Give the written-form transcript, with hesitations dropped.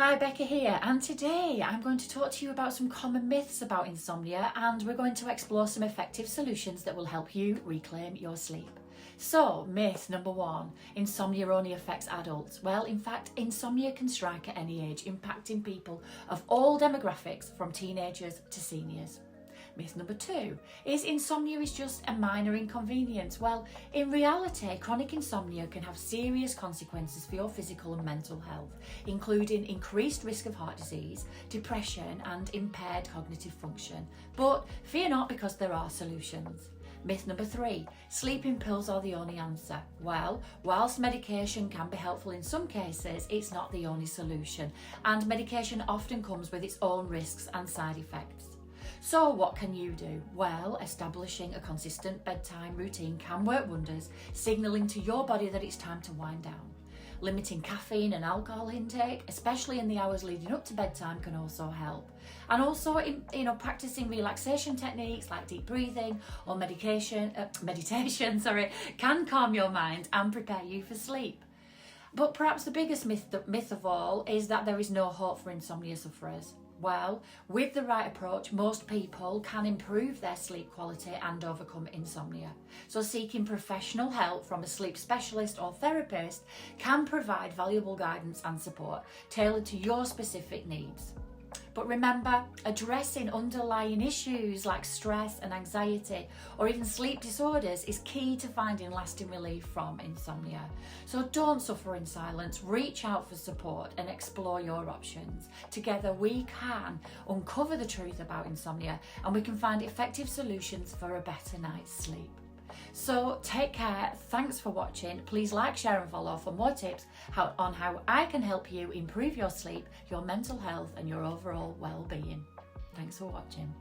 Hi, Becca here, and today I'm going to talk to you about some common myths about insomnia, and we're going to explore some effective solutions that will help you reclaim your sleep. So, myth number one, insomnia only affects adults. Well, in fact, insomnia can strike at any age, impacting people of all demographics from teenagers to seniors. Myth number two is insomnia is just a minor inconvenience. Well, in reality, chronic insomnia can have serious consequences for your physical and mental health, including increased risk of heart disease, depression, and impaired cognitive function. But fear not, because there are solutions. Myth number three, sleeping pills are the only answer. Well, whilst medication can be helpful in some cases, it's not the only solution, and medication often comes with its own risks and side effects. So what can you do? Well, establishing a consistent bedtime routine can work wonders, signalling to your body that it's time to wind down. Limiting caffeine and alcohol intake, especially in the hours leading up to bedtime, can also help. And also, practicing relaxation techniques like deep breathing or meditation, can calm your mind and prepare you for sleep. But perhaps the biggest myth of all is that there is no hope for insomnia sufferers. Well, with the right approach, most people can improve their sleep quality and overcome insomnia. So seeking professional help from a sleep specialist or therapist can provide valuable guidance and support tailored to your specific needs. But remember, addressing underlying issues like stress and anxiety or even sleep disorders is key to finding lasting relief from insomnia. So don't suffer in silence, reach out for support and explore your options. Together we can uncover the truth about insomnia and we can find effective solutions for a better night's sleep. So take care, thanks for watching. Please like, share and follow for more tips on how I can help you improve your sleep, your mental health and your overall well-being. Thanks for watching.